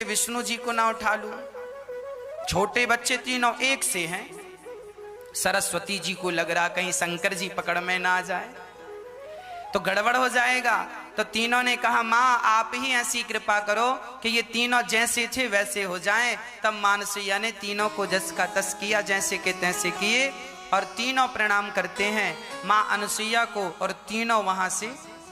विष्णु जी को ना उठा लूं? छोटे बच्चे तीनों एक से हैं। सरस्वती जी को लग रहा कहीं शंकर जी पकड़ में ना आ जाए तो गड़बड़ हो जाएगा। तो तीनों ने कहा माँ आप ही ऐसी कृपा करो कि ये तीनों जैसे थे वैसे हो जाएं। तब मानसैया ने तीनों को जस का तस किया, जैसे के तैसे किए, और तीनों प्रणाम करते हैं माँ अनुसुईया को, और तीनों वहां से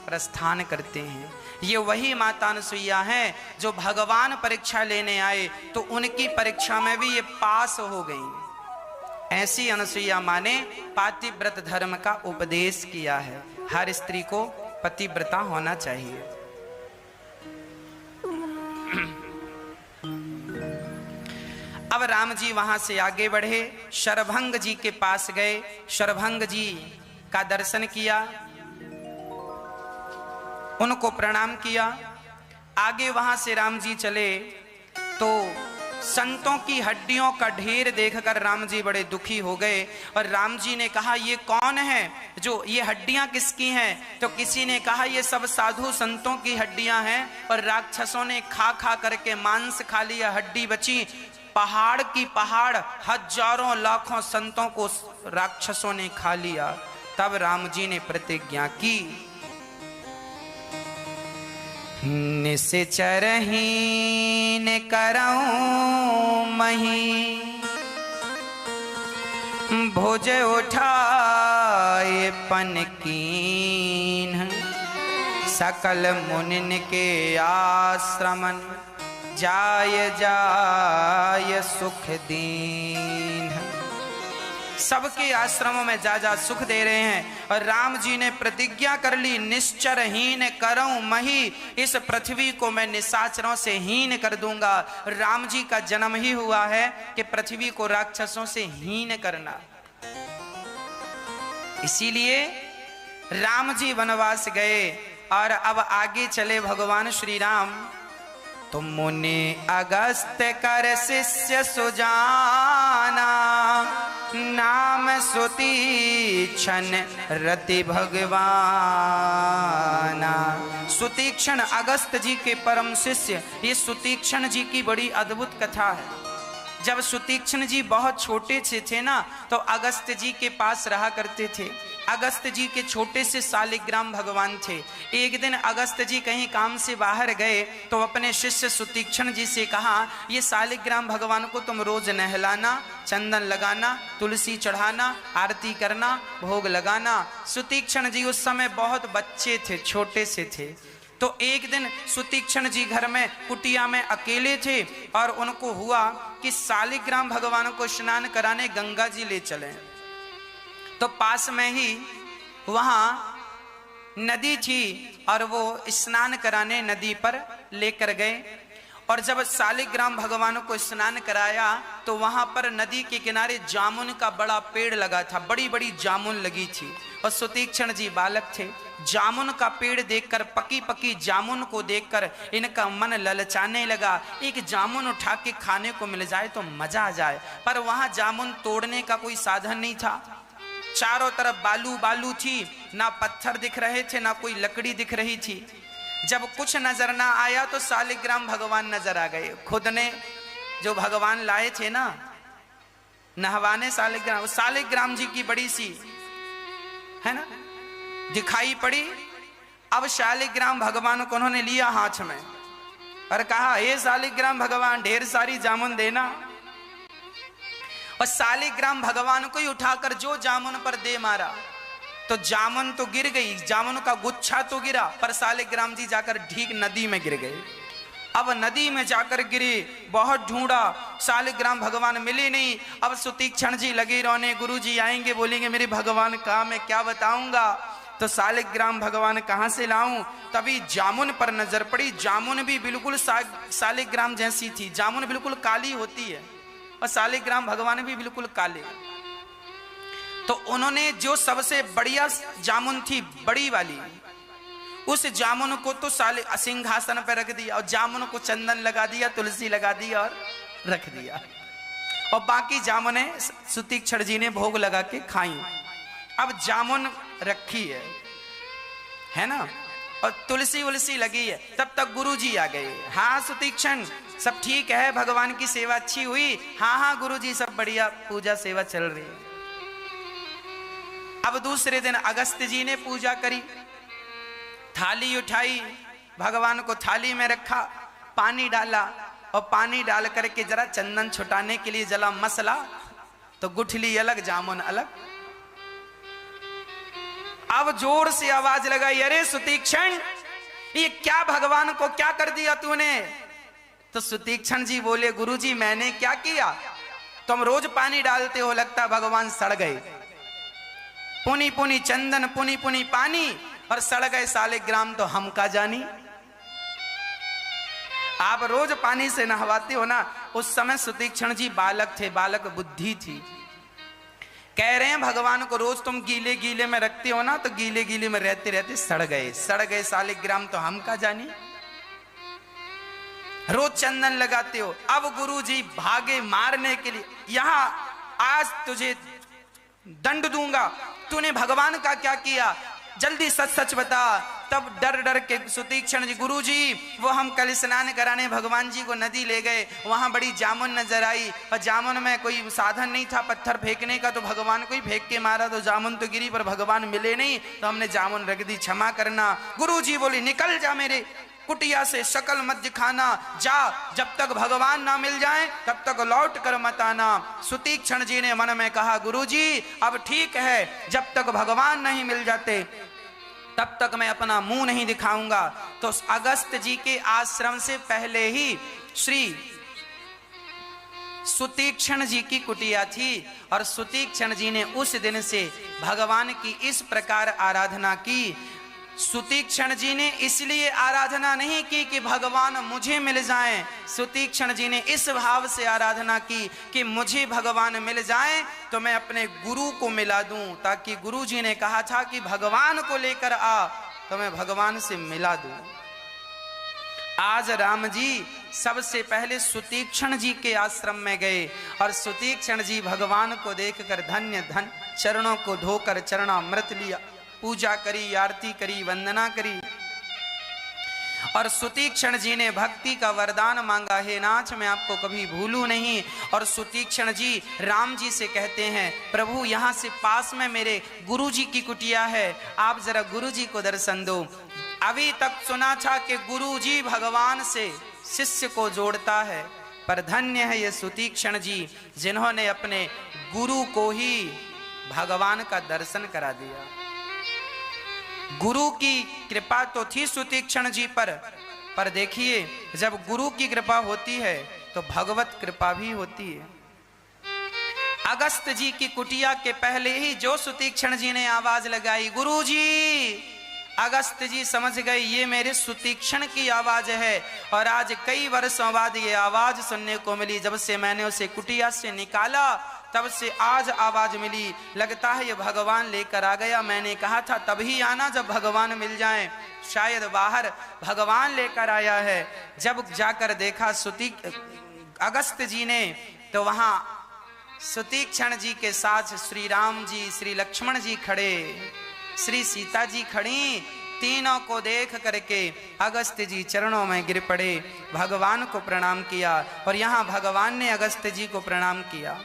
प्रस्थान करते हैं। ये वही माता अनुसुईया हैं जो भगवान परीक्षा लेने आए तो उनकी परीक्षा में भी ये पास हो गई। ऐसी अनुसुईया माँ ने पातिव्रत धर्म का उपदेश किया है। हर स्त्री को पतिव्रता होना चाहिए। अब राम जी वहां से आगे बढ़े, शरभंग जी के पास गए, शरभंग जी का दर्शन किया, उनको प्रणाम किया। आगे वहां से राम जी चले तो संतों की हड्डियों का ढेर देखकर राम जी बड़े दुखी हो गए, और राम जी ने कहा ये कौन है जो ये हड्डियां किसकी हैं? तो किसी ने कहा ये सब साधु संतों की हड्डियां हैं, और राक्षसों ने खा खा करके मांस खा लिया, हड्डी बची। पहाड़ की पहाड़ हजारों लाखों संतों को राक्षसों ने खा लिया। तब राम जी ने प्रतिज्ञा की, निश्चरहीन करऊं मही, भुज उठाए पनकीन, सकल मुनिन के आश्रमन, जाय जाय सुख दीन। सबके आश्रमों में जा जा सुख दे रहे हैं। और राम जी ने प्रतिज्ञा कर ली, निश्चरहीन करऊं मही, इस पृथ्वी को मैं निशाचरों से हीन कर दूंगा। राम जी का जन्म ही हुआ है कि पृथ्वी को राक्षसों से हीन करना। इसीलिए राम जी वनवास गए और अब आगे चले भगवान श्री राम। तुम मुनि अगस्त कर शिष्य सुजाना, नाम सुतीक्षण रति भगवाना। सुतीक्षण अगस्त जी के परम शिष्य, ये सुतीक्षण जी की बड़ी अद्भुत कथा है। जब सुतीक्षण जी बहुत छोटे से थे ना, तो अगस्त जी के पास रहा करते थे। अगस्त जी के छोटे से शालिग्राम भगवान थे। एक दिन अगस्त जी कहीं काम से बाहर गए तो अपने शिष्य सुतीक्षण जी से कहा, ये शालिग्राम भगवान को तुम रोज नहलाना, चंदन लगाना, तुलसी चढ़ाना, आरती करना, भोग लगाना। सुतीक्षण जी उस समय बहुत बच्चे थे, छोटे से थे। तो एक दिन सुतीक्षण जी घर में कुटिया में अकेले थे और उनको हुआ कि शालिग्राम भगवान को स्नान कराने गंगा जी ले चलें। तो पास में ही वहां नदी थी और वो स्नान कराने नदी पर लेकर गए। और जब शालिग्राम भगवान को स्नान कराया तो वहां पर नदी के किनारे जामुन का बड़ा पेड़ लगा था, बड़ी बड़ी जामुन लगी थी। और सुतीक्षण जी बालक थे। जामुन का पेड़ देखकर, पकी पकी जामुन को देखकर इनका मन ललचाने लगा। एक जामुन उठा के खाने को मिल जाए तो मजा आ जाए। पर वहां जामुन तोड़ने का कोई साधन नहीं था। चारों तरफ बालू बालू थी, ना पत्थर दिख रहे थे, ना कोई लकड़ी दिख रही थी। जब कुछ नजर ना आया तो शालिग्राम भगवान नजर आ गए। खुद ने जो भगवान लाए थे ना नहवाने शालिग्राम, शालिग्राम जी की बड़ी सी है ना दिखाई पड़ी। अब शालिग्राम भगवान को उन्होंने लिया हाथ में और कहा, हे शालिग्राम भगवान ढेर सारी जामुन देना। और शालिग्राम भगवान को ही उठाकर जो जामुन पर दे मारा तो जामुन तो गिर गई, जामुन का गुच्छा तो गिरा, पर शालिग्राम जी जाकर ठीक नदी में गिर गए। अब नदी में जाकर गिरे, बहुत ढूंढा, शालिग्राम भगवान मिले नहीं। अब सुतीक्षण जी लगे रोने, गुरु जी आएंगे बोलेंगे मेरे भगवान कहाँ, मैं क्या बताऊंगा। तो शालिग्राम भगवान कहाँ से लाऊं। तभी जामुन पर नजर पड़ी। जामुन भी बिल्कुल शालिग्राम जैसी थी। जामुन बिल्कुल काली होती है और शालिग्राम भगवान भी बिल्कुल काले। तो उन्होंने जो सबसे बढ़िया जामुन थी, बड़ी वाली, उस जामुन को तो सिंहासन पर रख दिया और जामुन को चंदन लगा दिया, तुलसी लगा दी और रख दिया। और बाकी जामुने सुतीक्षण जी ने भोग लगा के खाई। अब जामुन रखी है ना, और तुलसी उलसी लगी है। तब तक गुरु जी आ गए। हाँ सुतीक्षण, सब ठीक है, भगवान की सेवा अच्छी हुई? हाँ हाँ गुरुजी सब बढ़िया, पूजा सेवा चल रही है। अब दूसरे दिन अगस्त जी ने पूजा करी, थाली उठाई, भगवान को थाली में रखा, पानी डाला और पानी डाल करके जरा चंदन छुटाने के लिए जला मसला, तो गुठली अलग जामुन अलग। अब जोर से आवाज लगाई, अरे सुतीक्षण ये क्या भगवान को क्या कर दिया तूने? तो सुतीक्षण जी बोले, गुरुजी मैंने क्या किया? तुम रोज पानी डालते हो, लगता भगवान सड़ गए। पुनी पुनी चंदन पुनी पुनी पानी और सड़ गए सालिग्राम तो हम का जानी। आप रोज पानी से नहवाते हो ना। उस समय सुतीक्षण जी बालक थे, बालक बुद्धि थी। कह रहे हैं भगवान को रोज तुम गीले गीले में रखते हो ना, तो गीले गीले में रहते रहते सड़ गए सालिग्राम तो हम का जानी। रोज चंदन लगाते हो। अब गुरुजी भागे मारने के लिए, यहां आज तुझे दंड दूंगा, तूने भगवान का क्या किया, जल्दी सच सच बता। तब डर डर के सुतीक्षण जी, गुरुजी वो हम कल स्नान कराने भगवान जी को नदी ले गए, वहां बड़ी जामुन नजर आई और जामुन में कोई साधन नहीं था पत्थर फेंकने का, तो भगवान को ही फेंक के मारा, तो जामुन तो गिरी पर भगवान मिले नहीं, तो हमने जामुन रख दी, क्षमा करना। गुरुजी बोली, निकल जा मेरे कुटिया से, शकल मत दिखाना, जा, जब तक भगवान ना मिल जाए तब तक लौट कर मत आना। सुतीक्षण जी ने मन में कहा, गुरुजी अब ठीक है, जब तक भगवान नहीं मिल जाते तब तक मैं अपना मुंह नहीं दिखाऊंगा। तो अगस्त जी के आश्रम से पहले ही श्री सुतीक्षण जी की कुटिया थी और सुतीक्षण जी ने उस दिन से भगवान की इस प्रकार आराधना की। सुतीक्षण जी ने इसलिए आराधना नहीं की कि भगवान मुझे मिल जाएं, सुतीक्षण जी ने इस भाव से आराधना की कि मुझे भगवान मिल जाएं तो मैं अपने गुरु को मिला दूं, ताकि गुरु जी ने कहा था कि भगवान को लेकर आ, तो मैं भगवान से मिला दूं। आज राम जी सबसे पहले सुतीक्षण जी के आश्रम में गए और सुतीक्षण जी भगवान को देखकर धन्य धन, चरणों को धोकर चरणामृत लिया, पूजा करी, आरती करी, वंदना करी और सुतीक्षण जी ने भक्ति का वरदान मांगा, हे नाथ मैं आपको कभी भूलूं नहीं। और सुतीक्षण जी राम जी से कहते हैं, प्रभु यहाँ से पास में मेरे गुरु जी की कुटिया है, आप जरा गुरु जी को दर्शन दो। अभी तक सुना था कि गुरु जी भगवान से शिष्य को जोड़ता है, पर धन्य है ये सुतीक्षण जी जिन्होंने अपने गुरु को ही भगवान का दर्शन करा दिया। गुरु की कृपा तो थी सुतीक्षण जी पर देखिए जब गुरु की कृपा होती है तो भगवत कृपा भी होती है। अगस्त जी की कुटिया के पहले ही जो सुतीक्षण जी ने आवाज लगाई, गुरु जी, अगस्त जी समझ गए ये मेरे सुतीक्षण की आवाज है। और आज कई वर्षों बाद ये आवाज सुनने को मिली, जब से मैंने उसे कुटिया से निकाला तब से आज आवाज मिली, लगता है ये भगवान लेकर आ गया। मैंने कहा था तभी आना जब भगवान मिल जाएं, शायद बाहर भगवान लेकर आया है। जब जाकर देखा अगस्त जी ने, तो वहां सुतीक्षण जी के साथ श्री राम जी, श्री लक्ष्मण जी खड़े, श्री सीता जी खड़ी। तीनों को देख करके अगस्त जी चरणों में गिर पड़े, भगवान को प्रणाम किया और यहाँ भगवान ने अगस्त जी को प्रणाम किया।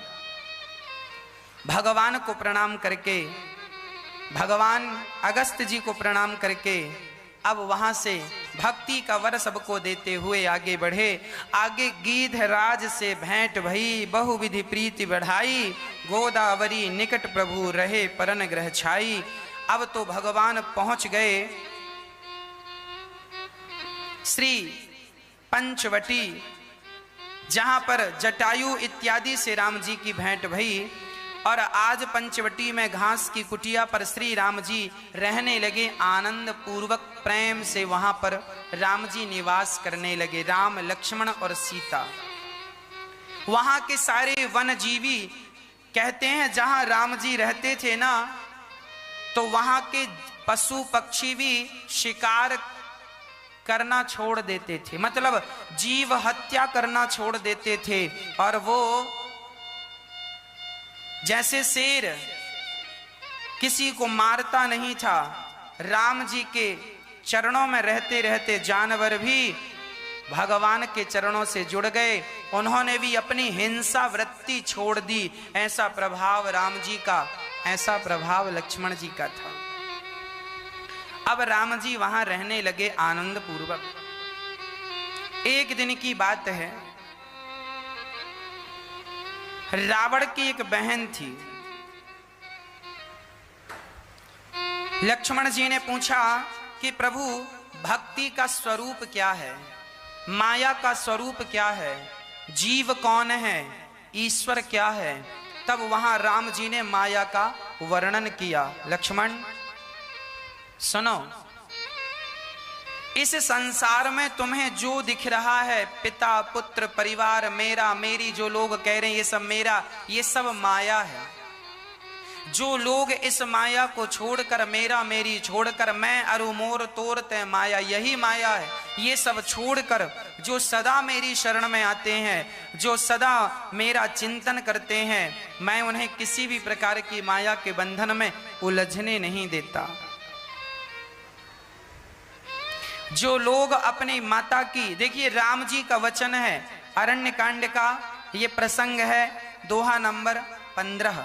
भगवान को प्रणाम करके, भगवान अगस्त जी को प्रणाम करके अब वहां से भक्ति का वर सबको देते हुए आगे बढ़े। आगे गीधराज से भेंट भई, बहुविधि प्रीति बढ़ाई, गोदावरी निकट प्रभु रहे परन ग्रह छाई। अब तो भगवान पहुंच गए श्री पंचवटी, जहां पर जटायु इत्यादि से राम जी की भेंट भई। और आज पंचवटी में घास की कुटिया पर श्री राम जी रहने लगे, आनंद पूर्वक प्रेम से वहां पर राम जी निवास करने लगे, राम लक्ष्मण और सीता। वहां के सारे वन जीवी कहते हैं जहां राम जी रहते थे ना, तो वहां के पशु पक्षी भी शिकार करना छोड़ देते थे, मतलब जीव हत्या करना छोड़ देते थे। और वो जैसे शेर किसी को मारता नहीं था, राम जी के चरणों में रहते रहते जानवर भी भगवान के चरणों से जुड़ गए, उन्होंने भी अपनी हिंसा वृत्ति छोड़ दी। ऐसा प्रभाव राम जी का, ऐसा प्रभाव लक्ष्मण जी का था। अब राम जी वहां रहने लगे आनंद पूर्वक। एक दिन की बात है, रावण की एक बहन थी। लक्ष्मण जी ने पूछा कि प्रभु भक्ति का स्वरूप क्या है, माया का स्वरूप क्या है, जीव कौन है, ईश्वर क्या है। तब वहां राम जी ने माया का वर्णन किया। लक्ष्मण सुनो, इस संसार में तुम्हें जो दिख रहा है, पिता पुत्र परिवार, मेरा मेरी, जो लोग कह रहे हैं ये सब मेरा, ये सब माया है। जो लोग इस माया को छोड़कर, मेरा मेरी छोड़कर, मैं अरु मोर तोर तै माया, यही माया है, ये सब छोड़कर जो सदा मेरी शरण में आते हैं, जो सदा मेरा चिंतन करते हैं, मैं उन्हें किसी भी प्रकार की माया के बंधन में उलझने नहीं देता। जो लोग अपनी माता की, देखिए राम जी का वचन है, अरण्य कांड का ये प्रसंग है, दोहा नंबर 15।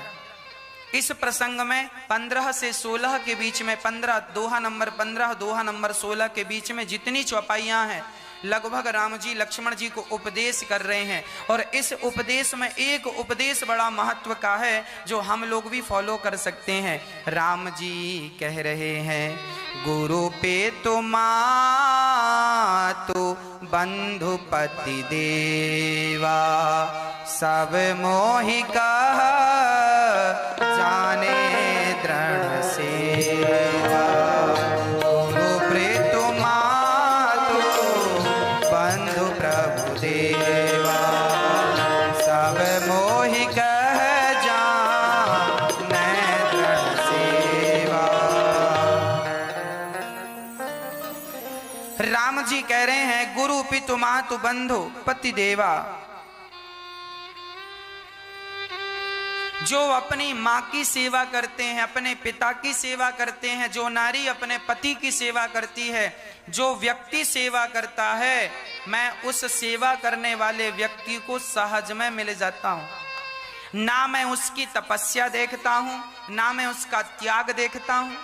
इस प्रसंग में 15 से 16 के बीच में, 15 दोहा नंबर 15 दोहा नंबर 16 के बीच में जितनी चौपाइयां हैं, लगभग राम जी लक्ष्मण जी को उपदेश कर रहे हैं। और इस उपदेश में एक उपदेश बड़ा महत्व का है जो हम लोग भी फॉलो कर सकते हैं। राम जी कह रहे हैं, गुरु पे तो मातु बंधु पति देवा, सब मोहि कह जाने दृढ़ सेवा। गुरु प्रीत मातु बंधु प्रभु देवा, सब मोहि कह जाने दृढ़ सेवा। राम जी कह रहे हैं, गुरु पितु मातु बंधु पति देवा। जो अपनी माँ की सेवा करते हैं, अपने पिता की सेवा करते हैं, जो नारी अपने पति की सेवा करती है, जो व्यक्ति सेवा करता है, मैं उस सेवा करने वाले व्यक्ति को सहज में मिल जाता हूँ। ना मैं उसकी तपस्या देखता हूँ, ना मैं उसका त्याग देखता हूँ,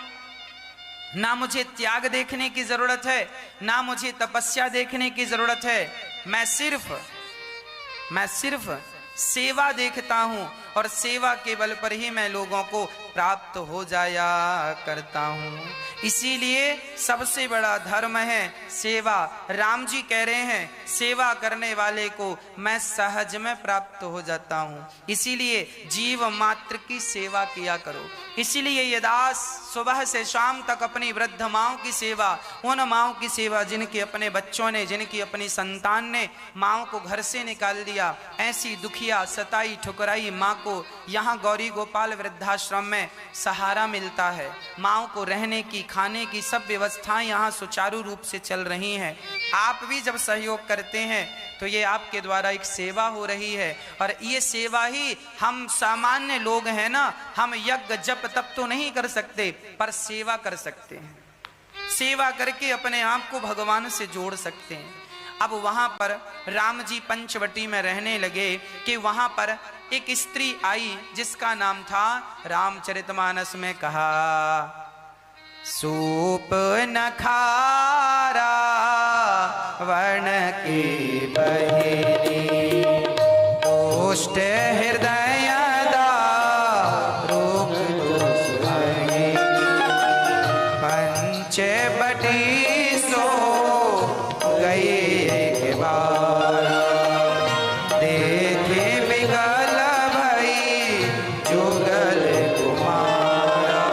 ना मुझे त्याग देखने की जरूरत है, ना मुझे तपस्या देखने की जरूरत है। मैं सिर्फ सेवा देखता हूं और सेवा के बल पर ही मैं लोगों को प्राप्त हो जाया करता हूं। इसीलिए सबसे बड़ा धर्म है सेवा। राम जी कह रहे हैं, सेवा करने वाले को मैं सहज में प्राप्त हो जाता हूं। इसीलिए जीव मात्र की सेवा किया करो। इसीलिए ये दास सुबह से शाम तक अपनी वृद्ध माओं की सेवा, उन माओं की सेवा जिनके अपने बच्चों ने, जिनकी अपनी संतान ने माओं को घर से निकाल दिया, ऐसी दुखिया सताई ठुकराई माँ को यहाँ गौरी गोपाल वृद्धाश्रम में सहारा मिलता है। माओं को रहने की, खाने की सब व्यवस्थाएं यहाँ सुचारू रूप से चल रही हैं। आप भी जब सहयोग करते हैं तो ये आपके द्वारा एक सेवा हो रही है। और ये सेवा ही, हम सामान्य लोग हैं ना, हम यज्ञ जप तप तो नहीं कर सकते, पर सेवा कर सकते हैं। सेवा करके अपने आप को भगवान से जोड़ सकते हैं। अब वहां पर राम जी पंचवटी में रहने लगे कि वहां पर एक स्त्री आई जिसका नाम था, रामचरितमानस में कहा, सूप न खारा वर्ण की बहेली, दुष्ट हृदय दारुक दुष्महेली, पंच बटी सो गई एक बार, देखे बिगल भई जुगल कुमारा,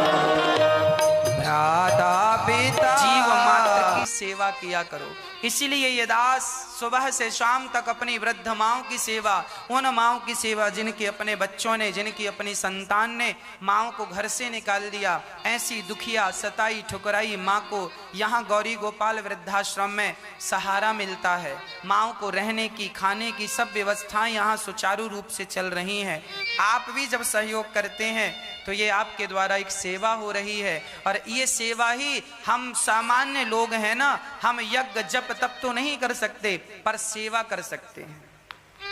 भ्राता पिता जीव मात्र की सेवा किया करो। इसीलिए ये दास सुबह से शाम तक अपनी वृद्ध माओं की सेवा, उन माओं की सेवा जिनके अपने बच्चों ने, जिनकी अपनी संतान ने माओं को घर से निकाल दिया, ऐसी दुखिया सताई ठुकराई माँ को यहाँ गौरी गोपाल वृद्धाश्रम में सहारा मिलता है। माओं को रहने की, खाने की सब व्यवस्थाएं यहाँ सुचारू रूप से चल रही हैं। आप भी जब सहयोग करते हैं तो ये आपके द्वारा एक सेवा हो रही है। और ये सेवा ही, हम सामान्य लोग हैं ना, हम यज्ञ जप तप तो नहीं कर सकते, पर सेवा कर सकते हैं।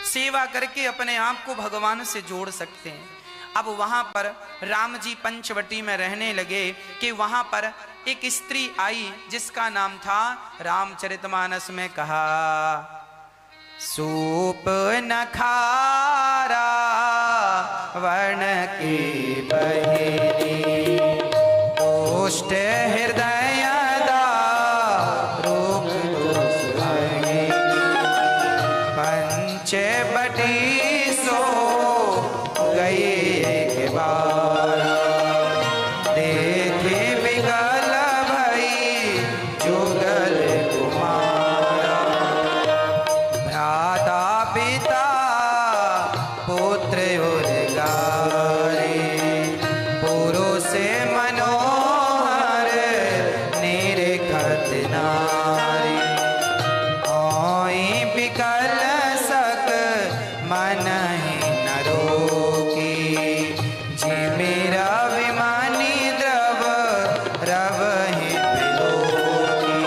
सेवा करके अपने आप को भगवान से जोड़ सकते हैं। अब वहां पर राम जी पंचवटी में रहने लगे कि वहां पर एक स्त्री आई जिसका नाम था, रामचरितमानस में कहा, सूप नखारा वर्ण की बहिनी, दुष्ट हृदय दारुक दुष्मणी, पंचवटी सो गई एक बार, देखे विकल भई जुगल कुमारा, भ्राता पिता पुत्र और गारे, पुरुष मनोहर निरखत नारी, ओई विकल सक मन ही न रोकी, जी मेरा विमानी द्रव रव ही विलोकी,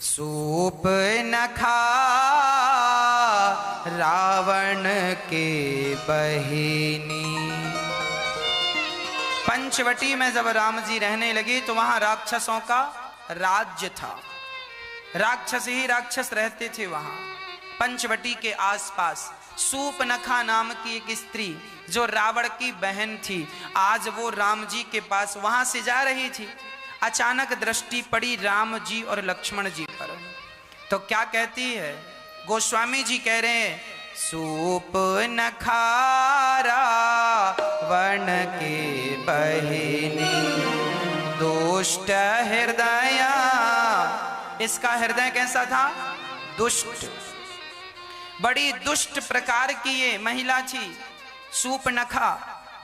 सूप न खा रावण के बहिनी। पंचवटी में जब राम जी रहने लगे तो वहां राक्षसों का राज्य था, राक्षस ही राक्षस रहते थे वहां पंचवटी के आसपास। सूपनखा नाम की एक स्त्री जो रावण की बहन थी, आज वो राम जी के पास वहां से जा रही थी। अचानक दृष्टि पड़ी राम जी और लक्ष्मण जी पर, तो क्या कहती है, गोस्वामी जी कह रहे हैं, सूप नखारा वर्ण के बहिनी, दुष्ट हृदय। इसका हृदय कैसा था? दुष्ट, बड़ी दुष्ट प्रकार की ये महिला थी सूपनखा,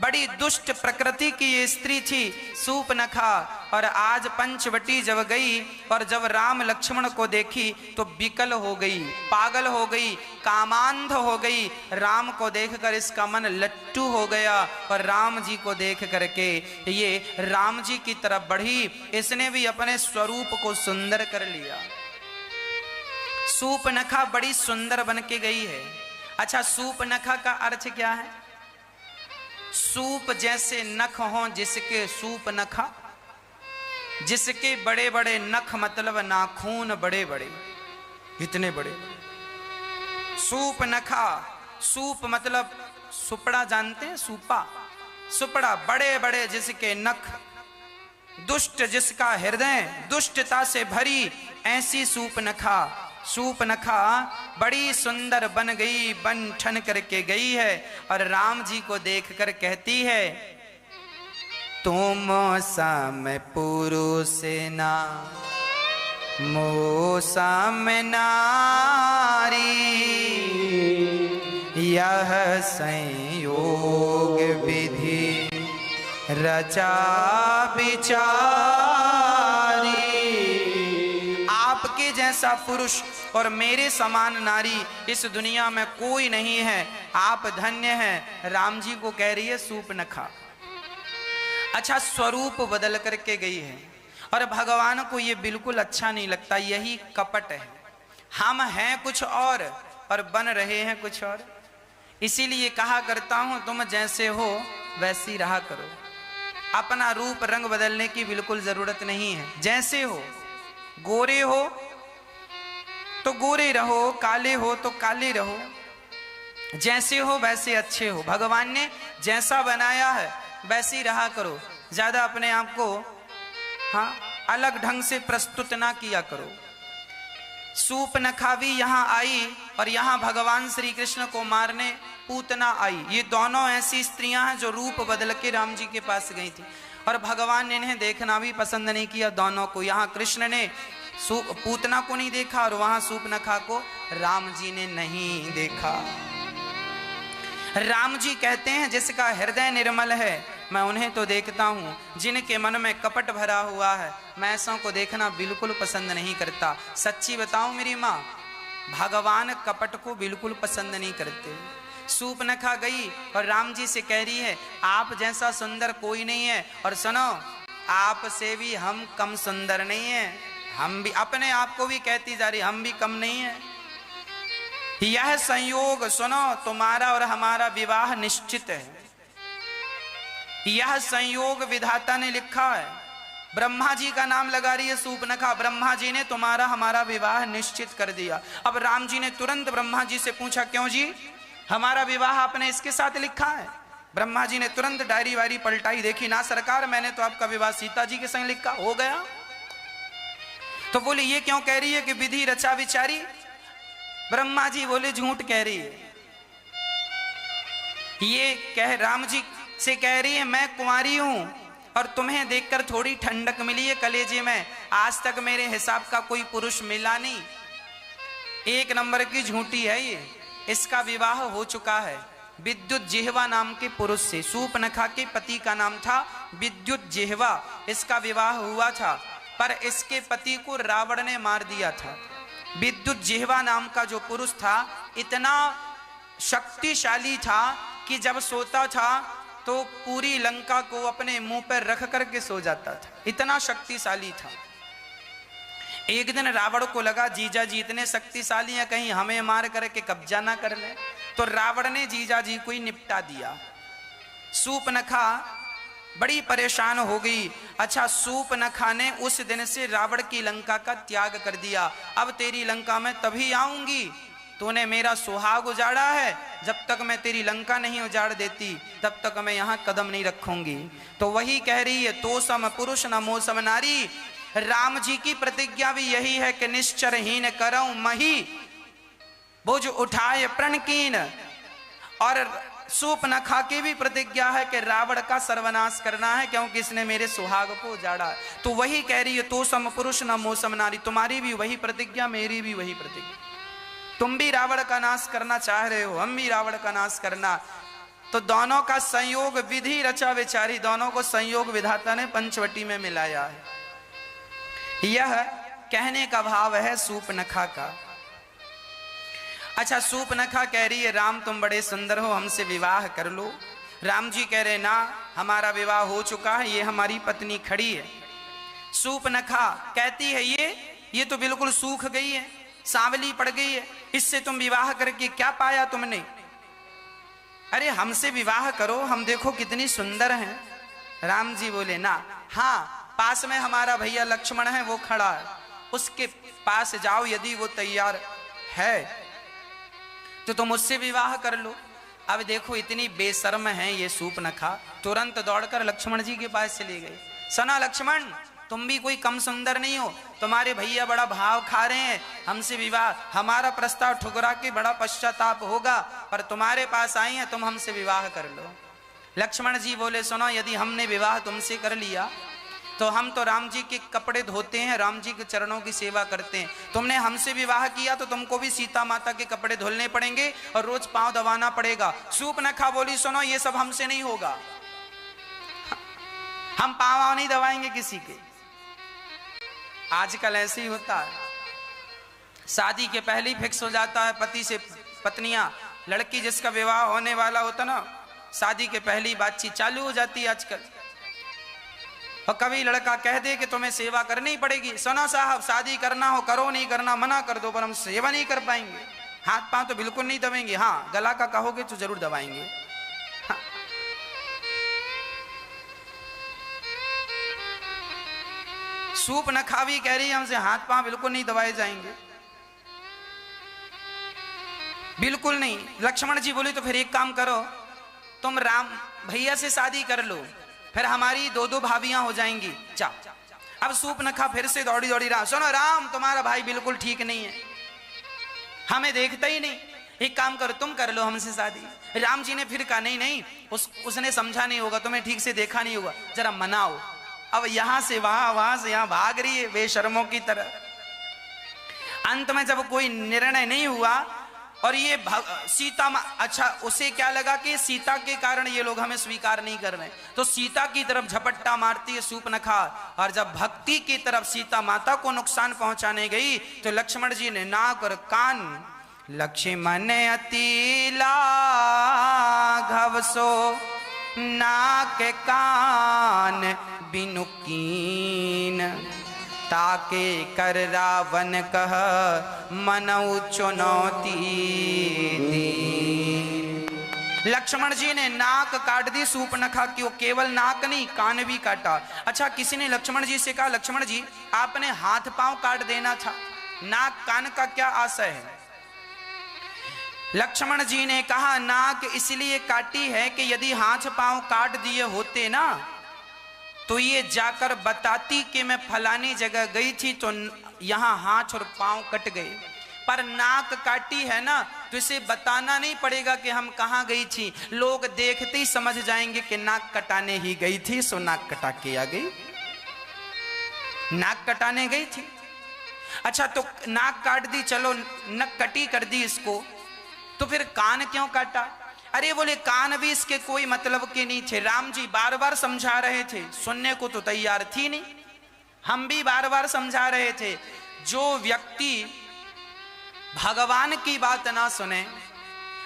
बड़ी दुष्ट प्रकृति की ये स्त्री थी सूपनखा। और आज पंचवटी जब गई और जब राम लक्ष्मण को देखी तो विकल हो गई, पागल हो गई, कामांध हो गई। राम को देखकर इसका मन लट्टू हो गया और राम जी को देख करके ये राम जी की तरफ बढ़ी, इसने भी अपने स्वरूप को सुंदर कर लिया। सूपनखा बड़ी सुंदर बन के गई है। अच्छा, सूपनखा का अर्थ क्या है? सूप जैसे नख हों जिसके सूपनखा, जिसके बड़े बड़े नख मतलब नाखून बड़े बड़े, इतने बड़े सूपनखा। सूप मतलब सुपड़ा, जानते हैं सूपा, सुपड़ा, बड़े बड़े जिसके नख, दुष्ट जिसका हृदय दुष्टता से भरी, ऐसी सूपनखा। सूपनखा बड़ी सुंदर बन गई, बन ठन करके गई है और राम जी को देखकर कहती है, तुम सम पुरुष ना मो सम नारी, यह संयोग विधि रचा विचारी। आपके जैसा पुरुष और मेरे समान नारी इस दुनिया में कोई नहीं है, आप धन्य हैं। राम जी को कह रही है सूपनखा। अच्छा, स्वरूप बदल करके गई है और भगवान को ये बिल्कुल अच्छा नहीं लगता, यही कपट है। हम हैं कुछ और बन रहे हैं कुछ और। इसीलिए कहा करता हूं, तुम जैसे हो वैसी रहा करो, अपना रूप रंग बदलने की बिल्कुल जरूरत नहीं है। जैसे हो, गोरे हो तो गोरे रहो, काले हो तो काले रहो, जैसे हो वैसे अच्छे हो। भगवान ने जैसा बनाया है वैसी रहा करो, ज्यादा अपने आप को अलग ढंग से प्रस्तुत ना किया करो। सूपनखा भी यहाँ आई और यहाँ भगवान श्री कृष्ण को मारने पूतना आई। ये दोनों ऐसी स्त्रियां हैं जो रूप बदल के राम जी के पास गई थी और भगवान ने इन्हें देखना भी पसंद नहीं किया दोनों को। यहाँ कृष्ण ने पूतना को नहीं देखा और वहां सूपनखा को राम जी ने नहीं देखा। राम जी कहते हैं, जिसका हृदय निर्मल है मैं उन्हें तो देखता हूँ, जिनके मन में कपट भरा हुआ है मैं ऐसों को देखना बिल्कुल पसंद नहीं करता। सच्ची बताऊं मेरी माँ, भगवान कपट को बिल्कुल पसंद नहीं करते। सूपनखा गई और राम जी से कह रही है, आप जैसा सुंदर कोई नहीं है। और सुनो, आपसे भी हम कम सुंदर नहीं है, हम भी अपने आप को भी कहती जा रही हम भी कम नहीं है। यह संयोग सुनो, तुम्हारा और हमारा विवाह निश्चित है। यह संयोग विधाता ने लिखा है। ब्रह्मा जी का नाम लगा रही है सूर्पनखा, ब्रह्मा जी ने तुम्हारा हमारा विवाह निश्चित कर दिया। अब राम जी ने तुरंत ब्रह्मा जी से पूछा, क्यों जी, हमारा विवाह आपने इसके साथ लिखा है? ब्रह्मा जी ने तुरंत डायरी वायरी पलटाई, देखी ना सरकार, मैंने तो आपका विवाह सीता जी के संग लिखा, हो गया। तो बोले ये क्यों कह रही है कि विधि रचा विचारी? ब्रह्मा जी बोले झूठ कह रही है। ये कह राम जी से कह रही है मैं कुंवारी हूं और तुम्हें देखकर थोड़ी ठंडक मिली है कलेजे में, आज तक मेरे हिसाब का कोई पुरुष मिला नहीं। एक नंबर की झूठी है ये। इसका विवाह हो चुका है विद्युत जिह्वा नाम के पुरुष से। सूर्पनखा के पति का नाम था विद्युत जिह्वा, इसका विवाह हुआ था, पर इसके पति को रावण ने मार दिया था। विद्युत जिह्वा नाम का जो पुरुष था इतना शक्तिशाली था कि जब सोता था तो पूरी लंका को अपने मुंह पर रख करके सो जाता था, इतना शक्तिशाली था। एक दिन रावण को लगा जीजा जी इतने शक्तिशाली हैं, कहीं हमें मार करके कब्जा ना कर ले, तो रावण ने जीजा जी को ही निपटा दिया। सूर्पनखा बड़ी परेशान हो गई। अच्छा, सूर्पनखा ने उस दिन से रावण की लंका का त्याग कर दिया। अब तेरी लंका में तभी आऊंगी, तूने मेरा सुहाग उजाड़ा है, जब तक मैं तेरी लंका नहीं उजाड़ देती तब तक मैं यहाँ कदम नहीं रखूंगी। तो वही कह रही है तो सम पुरुष न मोह सम नारी। राम जी की प्रतिज्ञा भी यही है कि निश्चरहीन करऊं मही बोझ उठाए प्रणकीन। और सूर्पनखा की भी प्रतिज्ञा है कि रावण का सर्वनाश करना है, क्योंकि इसने मेरे सुहाग को उजाड़ा। तो वही कह रही है तो सम पुरुष न मोह सम नारी। तुम्हारी भी वही प्रतिज्ञा, मेरी भी वही प्रतिज्ञा। तुम भी रावण का नाश करना चाह रहे हो, हम भी रावण का नाश करना। तो दोनों का संयोग विधि रचा विचारी, दोनों को संयोग विधाता ने पंचवटी में मिलाया है। यह कहने का भाव है सूर्पनखा का। अच्छा, सूर्पनखा कह रही है राम तुम बड़े सुंदर हो, हमसे विवाह कर लो। राम जी कह रहे ना, हमारा विवाह हो चुका है, ये हमारी पत्नी खड़ी है। सूर्पनखा कहती है ये तो बिल्कुल सूख गई है, सांवली पड़ गई है, इससे तुम विवाह करके क्या पाया तुमने? अरे हमसे विवाह करो, हम देखो कितनी सुंदर हैं। राम जी बोले ना, हाँ पास में हमारा भैया लक्ष्मण है, वो खड़ा है, उसके पास जाओ, यदि वो तैयार है तो तुम उससे विवाह कर लो। अब देखो इतनी बेशर्म है ये सूर्पनखा, तुरंत दौड़कर लक्ष्मण जी के पास चली गई। सना लक्ष्मण, तुम भी कोई कम सुंदर नहीं हो, तुम्हारे भैया बड़ा भाव खा रहे हैं, हमसे विवाह, हमारा प्रस्ताव ठुकरा के बड़ा पश्चाताप होगा, पर तुम्हारे पास आई हैं, तुम हमसे विवाह कर लो। लक्ष्मण जी बोले सुनो, यदि हमने विवाह तुमसे कर लिया तो हम तो राम जी के कपड़े धोते हैं, राम जी के चरणों की सेवा करते हैं। तुमने हमसे विवाह किया तो तुमको भी सीता माता के कपड़े धुलने पड़ेंगे और रोज पांव दबाना पड़ेगा। सूर्पनखा बोली सुनो, ये सब हमसे नहीं होगा, हम पांव नहीं दबाएंगे किसी के। आजकल ऐसे ही होता है, शादी के पहले ही फिक्स हो जाता है पति से पत्नियां। लड़की जिसका विवाह होने वाला होता ना, शादी के पहले ही बातचीत चालू हो जाती है आजकल। और कभी लड़का कह दे कि तुम्हें सेवा करनी पड़ेगी, सुनो साहब शादी करना हो करो, नहीं करना मना कर दो, पर हम सेवा नहीं कर पाएंगे, हाथ पांव तो बिल्कुल नहीं दबाएंगे, हाँ गला का कहोगे तो जरूर दबाएंगे। हाँ। सूर्पनखा भी कह रही है हमसे हाथ पांव बिल्कुल नहीं दबाए जाएंगे, बिल्कुल नहीं। लक्ष्मण जी बोले तो फिर एक काम करो, तुम राम भैया से शादी कर लो, फिर हमारी दो दो भाभियां हो जाएंगी, जा। अब सूर्पनखा फिर से दौड़ी दौड़ी रहा, सुनो राम तुम्हारा भाई बिल्कुल ठीक नहीं है, हमें देखता ही नहीं, एक काम करो तुम कर लो हमसे शादी। राम जी ने फिर कहा नहीं नहीं, उसने समझा नहीं होगा, तुम्हें ठीक से देखा नहीं होगा, जरा मनाओ। अब यहां से वहां से यहां भाग रही है बेशर्मों की तरह। अंत में जब कोई निर्णय नहीं हुआ और ये सीता, अच्छा उसे क्या लगा कि सीता के कारण ये लोग हमें स्वीकार नहीं कर रहे, तो सीता की तरफ झपट्टा मारती है सूर्पनखा। और जब भक्ति की तरफ सीता माता को नुकसान पहुंचाने गई तो लक्ष्मण जी ने नाक और कान, लक्ष्मण अति लाघव सो नाक कान बिनु कीन, ताके कर रावण कह मनऊ चुनौती दी। लक्ष्मण जी ने नाक काट दी सूर्पनखा की, वो केवल नाक नहीं कान भी काटा। अच्छा, किसी ने लक्ष्मण जी से कहा, लक्ष्मण जी आपने हाथ पांव काट देना था, नाक कान का क्या आशय है? लक्ष्मण जी ने कहा, नाक इसलिए काटी है कि यदि हाथ पांव काट दिए होते ना तो ये जाकर बताती कि मैं फलानी जगह गई थी तो यहां हाथ और पांव कट गए, पर नाक काटी है ना तो इसे बताना नहीं पड़ेगा कि हम कहां गई थी, लोग देखते ही समझ जाएंगे कि नाक कटाने ही गई थी, सो नाक कटा के आ गई, नाक कटाने गई थी। अच्छा, तो नाक काट दी, चलो नक कटी कर दी इसको, तो फिर कान क्यों काटा? अरे बोले कान भी इसके कोई मतलब के नहीं थे, राम जी बार बार समझा रहे थे, सुनने को तो तैयार थी नहीं, हम भी बार बार समझा रहे थे। जो व्यक्ति भगवान की बात ना सुने,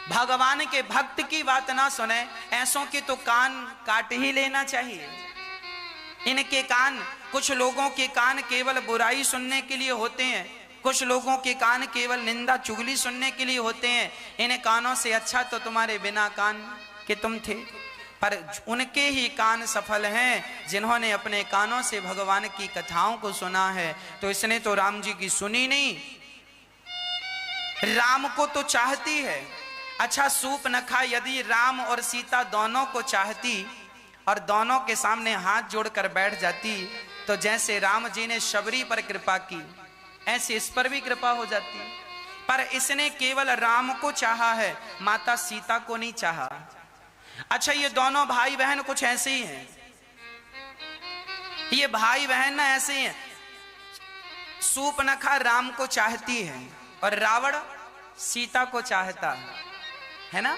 भगवान के भक्त की बात ना सुने, ऐसों के तो कान काट ही लेना चाहिए। इनके कान, कुछ लोगों के कान केवल बुराई सुनने के लिए होते हैं, कुछ लोगों के कान केवल निंदा चुगली सुनने के लिए होते हैं। इन कानों से अच्छा तो तुम्हारे बिना कान के तुम थे, पर उनके ही कान सफल हैं जिन्होंने अपने कानों से भगवान की कथाओं को सुना है। तो इसने तो राम जी की सुनी नहीं, राम को तो चाहती है। अच्छा, सूर्पनखा यदि राम और सीता दोनों को चाहती और दोनों के सामने हाथ जोड़कर बैठ जाती तो जैसे राम जी ने शबरी पर कृपा की ऐसे इस पर भी कृपा हो जाती, पर इसने केवल राम को चाहा है, माता सीता को नहीं चाहा। अच्छा, ये दोनों भाई बहन कुछ ऐसे ही हैं, ये भाई बहन ना ऐसे ही हैं। सूर्पनखा राम को चाहती है और रावण सीता को चाहता है ना,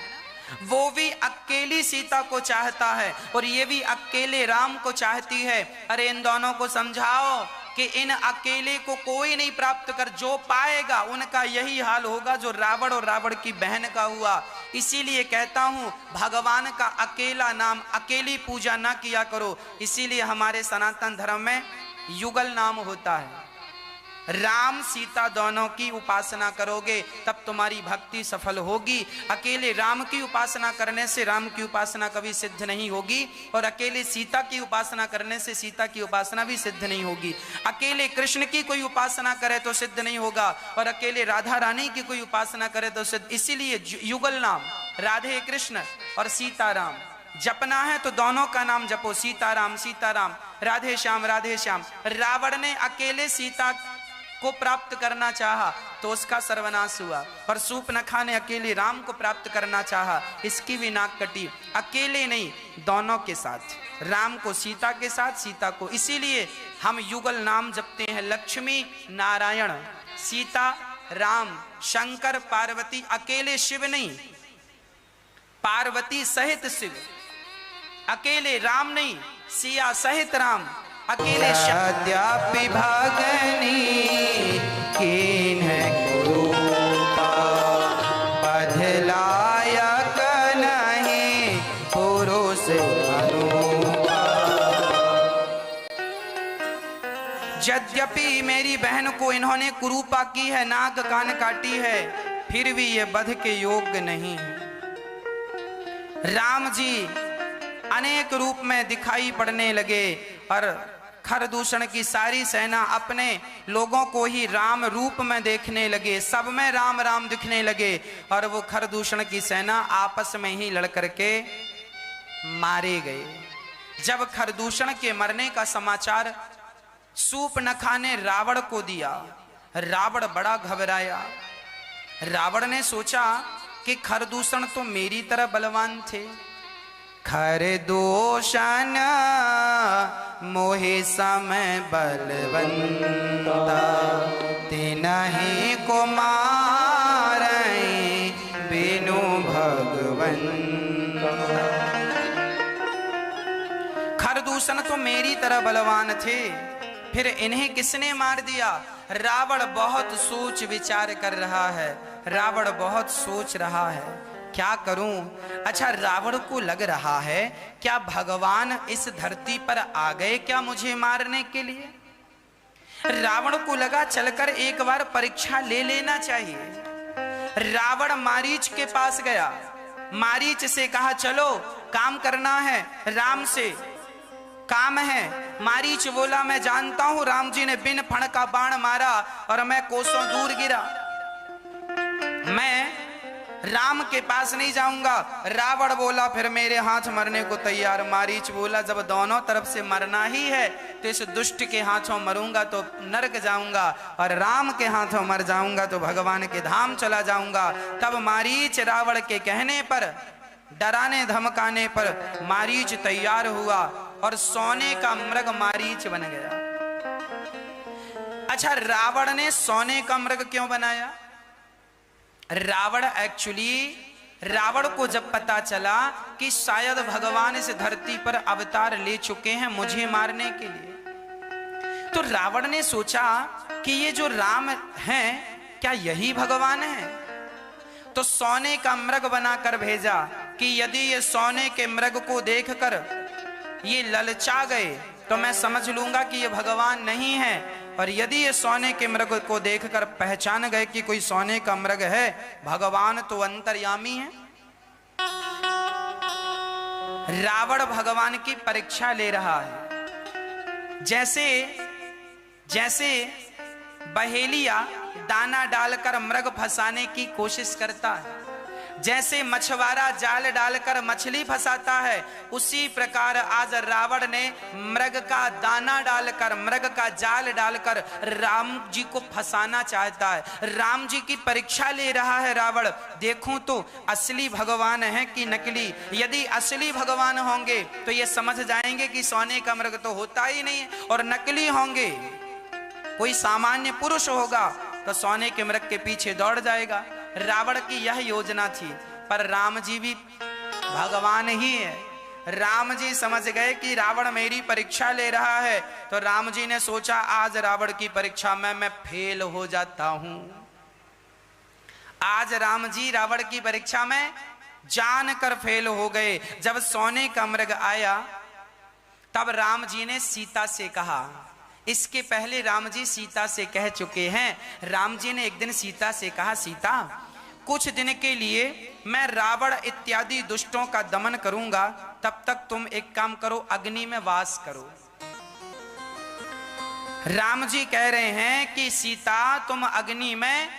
वो भी अकेली सीता को चाहता है और ये भी अकेले राम को चाहती है। अरे इन दोनों को समझाओ कि इन अकेले को कोई नहीं प्राप्त कर, जो पाएगा उनका यही हाल होगा जो रावण और रावण की बहन का हुआ। इसीलिए कहता हूं भगवान का अकेला नाम, अकेली पूजा ना किया करो। इसीलिए हमारे सनातन धर्म में युगल नाम होता है। राम सीता दोनों की उपासना करोगे तब तुम्हारी भक्ति सफल होगी। अकेले राम की उपासना करने से राम की उपासना कभी सिद्ध नहीं होगी और अकेले सीता की उपासना करने से सीता की उपासना भी सिद्ध नहीं होगी। अकेले कृष्ण की कोई उपासना करे तो सिद्ध नहीं होगा और अकेले राधा रानी की कोई उपासना करे तो सिद्ध। इसीलिए युगल नाम राधे कृष्ण और सीताराम जपना है तो दोनों का नाम जपो, सीताराम सीताराम, राधे श्याम राधे श्याम। रावण ने अकेले सीता को प्राप्त करना चाहा तो उसका सर्वनाश हुआ, पर सूर्पनखा ने अकेले राम को प्राप्त करना चाहा, इसकी भी नाक कटी। अकेले नहीं, दोनों के साथ, राम को सीता के साथ, सीता को। इसीलिए हम युगल नाम जपते हैं, लक्ष्मी नारायण, सीता राम, शंकर पार्वती, अकेले शिव नहीं, पार्वती सहित शिव, अकेले राम नहीं, सिया सहित राम, अकेले सत्यापि भागनी कीन कुरूपा, बधलायक नहीं पुरुष अनुपा। यद्यपि मेरी बहन को इन्होंने कुरूपा की है, नाक कान काटी है, फिर भी ये बध के योग्य नहीं है। राम जी अनेक रूप में दिखाई पड़ने लगे और खरदूषण की सारी सेना अपने लोगों को ही राम रूप में देखने लगे, सब में राम राम दिखने लगे और वो खरदूषण की सेना आपस में ही लड़ करके मारे गए। जब खरदूषण के मरने का समाचार सूर्पनखा ने रावण को दिया, रावण बड़ा घबराया। रावण ने सोचा कि खरदूषण तो मेरी तरह बलवान थे, खरदूषण मोहि समय बलवंता, तिनहि को मारै बिनु भगवंता। खरदूषण तो मेरी तरह बलवान थे, फिर इन्हें किसने मार दिया? रावण बहुत सोच विचार कर रहा है, रावण बहुत सोच रहा है। क्या करूं। अच्छा, रावण को लग रहा है क्या भगवान इस धरती पर आ गए क्या मुझे मारने के लिए। रावण को लगा चलकर एक बार परीक्षा ले लेना चाहिए। रावण मारीच के पास गया, मारीच से कहा चलो काम करना है, राम से काम है। मारीच बोला मैं जानता हूं राम जी ने बिन फण का बाण मारा और मैं कोसों दूर गिरा, मैं राम के पास नहीं जाऊंगा। रावण बोला फिर मेरे हाथ मरने को तैयार। मारीच बोला जब दोनों तरफ से मरना ही है तो इस दुष्ट के हाथों मरूंगा तो नरक जाऊंगा, और राम के हाथों मर जाऊंगा तो भगवान के धाम चला जाऊंगा। तब मारीच रावण के कहने पर, डराने धमकाने पर मारीच तैयार हुआ और सोने का मृग मारीच बन गया। अच्छा, रावण ने सोने का मृग क्यों बनाया। रावण रावण को जब पता चला कि शायद भगवान इस धरती पर अवतार ले चुके हैं मुझे मारने के लिए, तो रावण ने सोचा कि ये जो राम हैं क्या यही भगवान है। तो सोने का मृग बनाकर भेजा कि यदि ये सोने के मृग को देखकर ये ललचा गए तो मैं समझ लूंगा कि ये भगवान नहीं है, और यदि ये सोने के मृग को देखकर पहचान गए कि कोई सोने का मृग है, भगवान तो अंतर्यामी है। रावण भगवान की परीक्षा ले रहा है। जैसे जैसे बहेलिया दाना डालकर मृग फंसाने की कोशिश करता है, जैसे मछुआरा जाल डालकर मछली फंसाता है, उसी प्रकार आज रावण ने मृग का दाना डालकर, मृग का जाल डालकर राम जी को फंसाना चाहता है। राम जी की परीक्षा ले रहा है रावण, देखूं तो असली भगवान है कि नकली। यदि असली भगवान होंगे तो ये समझ जाएंगे कि सोने का मृग तो होता ही नहीं है, और नकली होंगे कोई सामान्य पुरुष होगा तो सोने के मृग के पीछे दौड़ जाएगा। रावण की यह योजना थी, पर राम जी भी भगवान ही है। राम जी समझ गए कि रावण मेरी परीक्षा ले रहा है, तो राम जी ने सोचा आज रावण की परीक्षा में मैं फेल हो जाता हूं। आज राम जी रावण की परीक्षा में जानकर फेल हो गए। जब सोने का मृग आया तब राम जी ने सीता से कहा, इसके पहले राम जी सीता से कह चुके हैं। राम जी ने एक दिन सीता से कहा, सीता कुछ दिन के लिए मैं रावण इत्यादि दुष्टों का दमन करूंगा, तब तक तुम एक काम करो, अग्नि में वास करो। राम जी कह रहे हैं कि सीता तुम अग्नि में